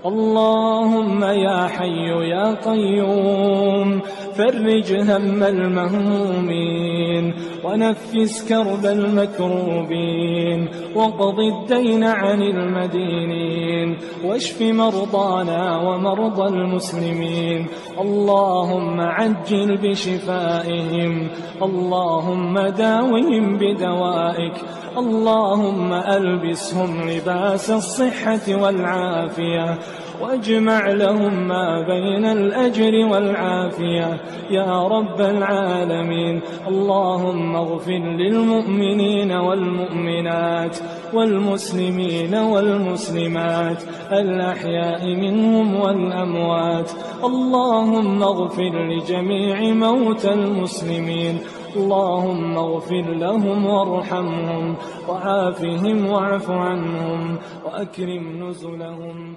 اللهم يا حي يا قيوم فرج هم المهمومين ونفس كرب المكروبين واقض الدين عن المدينين واشف مرضانا ومرضى المسلمين. اللهم عجل بشفائهم، اللهم داوهم بدوائك، اللهم ألبسهم لباس الصحة والعافية واجمع لهم ما بين الأجر والعافية يا رب العالمين. اللهم اغفر للمؤمنين والمؤمنات والمسلمين والمسلمات الأحياء منهم والأموات. اللهم اغفر لجميع موتى المسلمين، اللهم اغفر لهم وارحمهم وعافهم واعف عنهم وأكرم نزلهم.